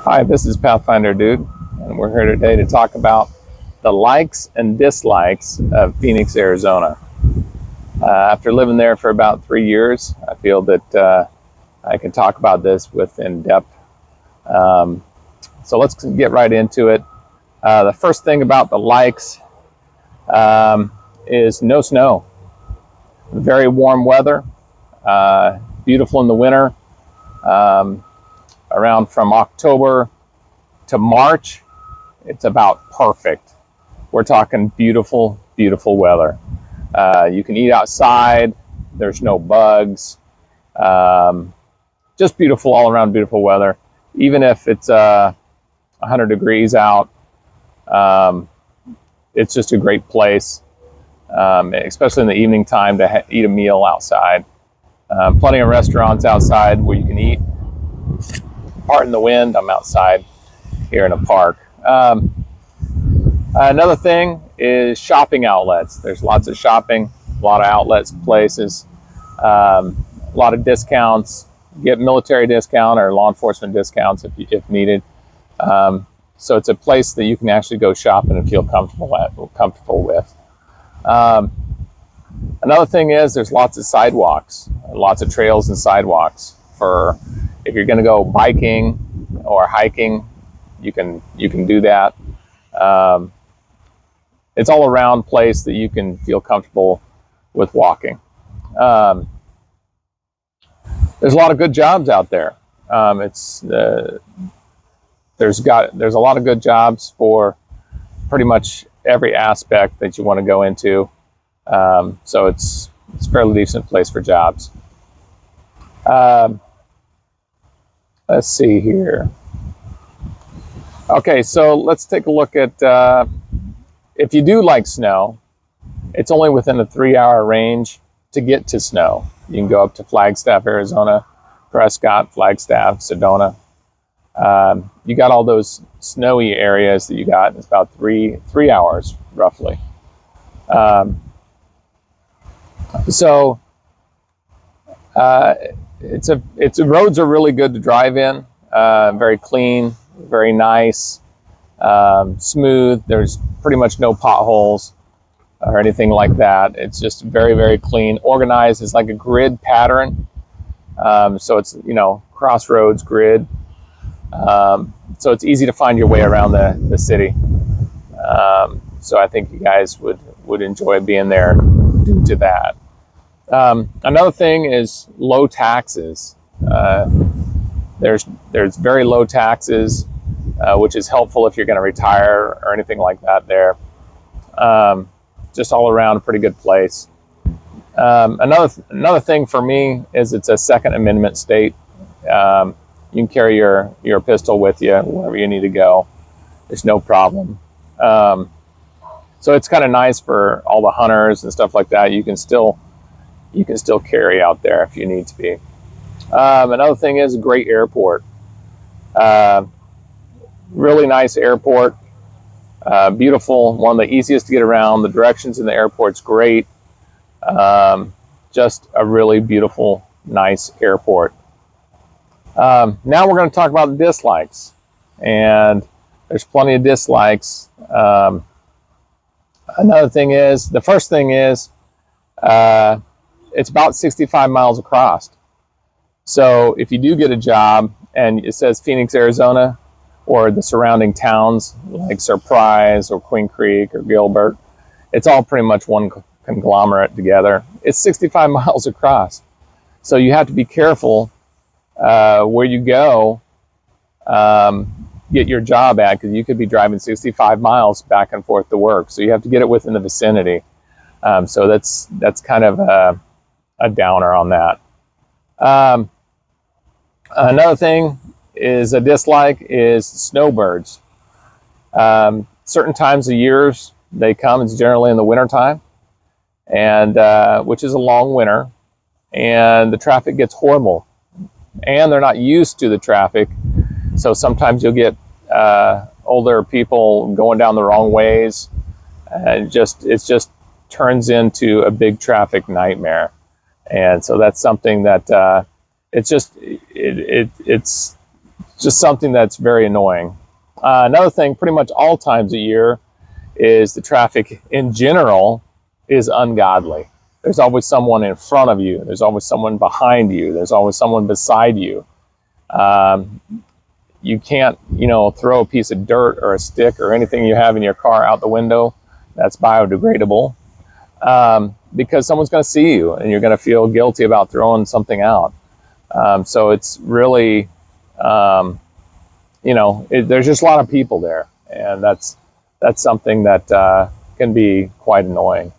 Hi, this is Pathfinder Dude, and we're here today to talk about the likes and dislikes of Phoenix, Arizona. After living there for about 3 years, I feel that I can talk about this with in depth. So let's get right into it. The first thing about the likes is no snow. Very warm weather, beautiful in the winter. Around from October to March, it's about perfect. We're talking beautiful, beautiful weather. You can eat outside. There's no bugs. Just beautiful, all around beautiful weather. Even if it's 100 degrees out, it's just a great place, especially in the evening time to eat a meal outside. Plenty of restaurants outside where you can eat. Pardon the wind, I'm outside here in a park. Another thing is shopping outlets. There's lots of shopping, a lot of outlets, places, a lot of discounts. Get military discount or law enforcement discounts if needed. So it's a place that you can actually go shopping and feel comfortable with. Another thing is there's lots of sidewalks, lots of trails and sidewalks for if you're going to go biking or hiking. You can do that. It's all around place that you can feel comfortable with walking. There's a lot of good jobs out there. There's a lot of good jobs for pretty much every aspect that you want to go into. So it's a fairly decent place for jobs. Let's see here. Okay, so let's take a look at if you do like snow, it's only within a 3-hour range to get to snow. You can go up to Flagstaff, Arizona, Prescott, Flagstaff, Sedona. You got all those snowy areas that you got. It's about three hours roughly. Roads are really good to drive in. Very clean, very nice, smooth. There's pretty much no potholes or anything like that. It's just very, very clean, organized. It's like a grid pattern. So it's, crossroads grid. So it's easy to find your way around the city. So I think you guys would enjoy being there due to that. Another thing is low taxes. There's very low taxes, which is helpful if you're going to retire or anything like that there. Just all around a pretty good place. Another thing for me is it's a Second Amendment state. You can carry your pistol with you wherever you need to go. There's no problem. So it's kind of nice for all the hunters and stuff like that. You can still carry out there if you need to be. Another thing is a great airport. Really nice airport. Beautiful, one of the easiest to get around. The directions in the airport's great. Just a really beautiful, nice airport. Now we're going to talk about the dislikes. And there's plenty of dislikes. Another thing is, the first thing is, it's about 65 miles across. So if you do get a job and it says Phoenix, Arizona, or the surrounding towns like Surprise or Queen Creek or Gilbert, it's all pretty much one conglomerate together. It's 65 miles across. So you have to be careful where you go, get your job at, because you could be driving 65 miles back and forth to work. So you have to get it within the vicinity. So that's kind of a downer on that. Another thing is a dislike is snowbirds. Certain times of years they come. It's generally in the wintertime, and which is a long winter, and the traffic gets horrible, and they're not used to the traffic. So sometimes you'll get older people going down the wrong ways, and it just turns into a big traffic nightmare. And so that's something that it's just something that's very annoying. Another thing, pretty much all times a year, is the traffic in general is ungodly. There's always someone in front of you. There's always someone behind you. There's always someone beside you. You can't, throw a piece of dirt or a stick or anything you have in your car out the window. That's biodegradable, because someone's going to see you and you're going to feel guilty about throwing something out. So it's really, there's just a lot of people there, and that's something that can be quite annoying.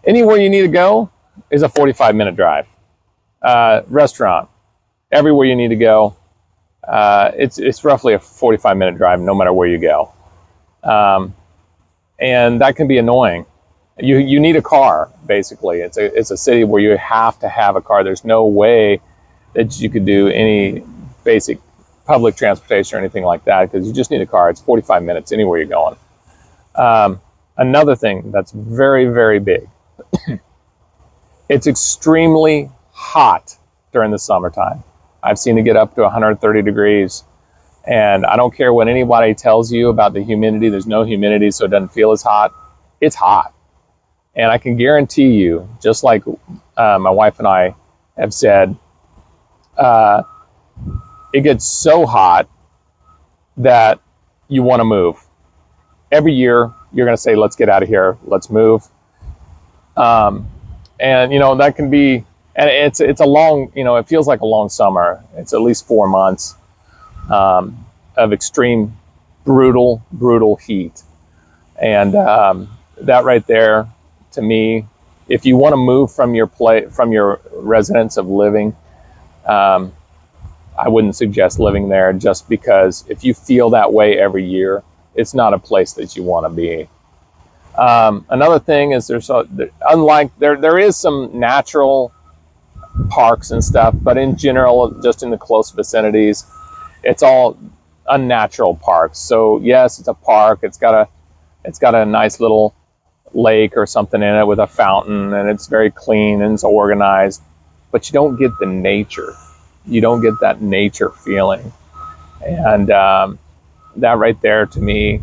Anywhere you need to go is a 45-minute drive. Restaurant, everywhere you need to go, it's roughly a 45-minute drive no matter where you go. And that can be annoying. You need a car, basically. It's a city where you have to have a car. There's no way that you could do any basic public transportation or anything like that, because you just need a car. It's 45 minutes anywhere you're going. Another thing that's very, very big, it's extremely hot during the summertime. I've seen it get up to 130 degrees. And I don't care what anybody tells you about the humidity. There's no humidity, so it doesn't feel as hot. It's hot. And I can guarantee you, just like my wife and I have said, it gets so hot that you want to move. Every year, you're going to say, let's get out of here. Let's move. And, that can be, and it's a long, it feels like a long summer. It's at least 4 months of extreme, brutal heat. And that right there, to me, if you want to move from your residence of living, I wouldn't suggest living there, just because if you feel that way every year, it's not a place that you want to be. Another thing is there is some natural parks and stuff, but in general, just in the close vicinities, it's all unnatural parks. So yes, it's a park. It's got a nice little lake or something in it with a fountain, and it's very clean and it's organized, but you don't get the nature. You don't get that nature feeling. And that right there, to me,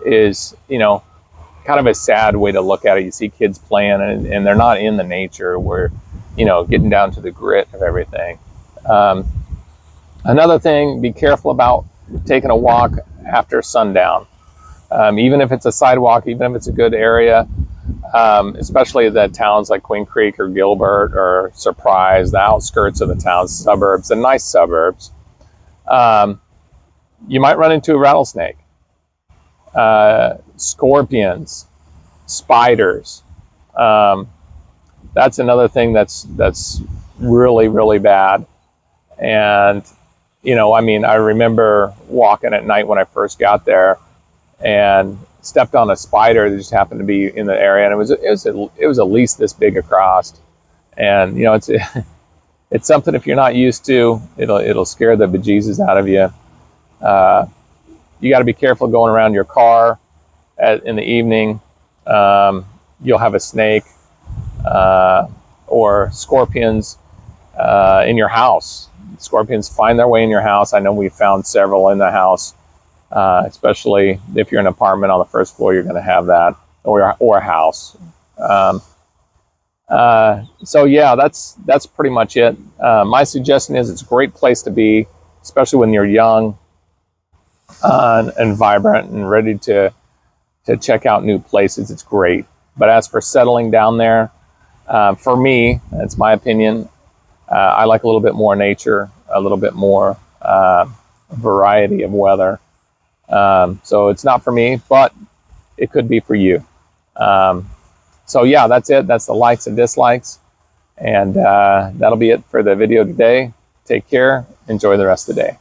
is, kind of a sad way to look at it. You see kids playing and they're not in the nature where, getting down to the grit of everything. Another thing, be careful about taking a walk after sundown. Even if it's a sidewalk, even if it's a good area, especially the towns like Queen Creek or Gilbert or Surprise, the outskirts of the town, suburbs, the nice suburbs, you might run into a rattlesnake, scorpions, spiders. That's another thing that's really, really bad. And, I remember walking at night when I first got there and stepped on a spider that just happened to be in the area, and it was at least this big across. And it's something, if you're not used to, it'll scare the bejesus out of you. You got to be careful going around your car in the evening. You'll have a snake or scorpions in your house. Scorpions find their way in your house. I know we found several in the house. Especially if you're in an apartment on the first floor, you're going to have that, or a house. So yeah, that's pretty much it. My suggestion is it's a great place to be, especially when you're young and vibrant and ready to check out new places. It's great. But as for settling down there, for me, that's my opinion. I like a little bit more nature, a little bit more variety of weather. So it's not for me, but it could be for you. So yeah, that's it. That's the likes and dislikes. And that'll be it for the video today. Take care. Enjoy the rest of the day.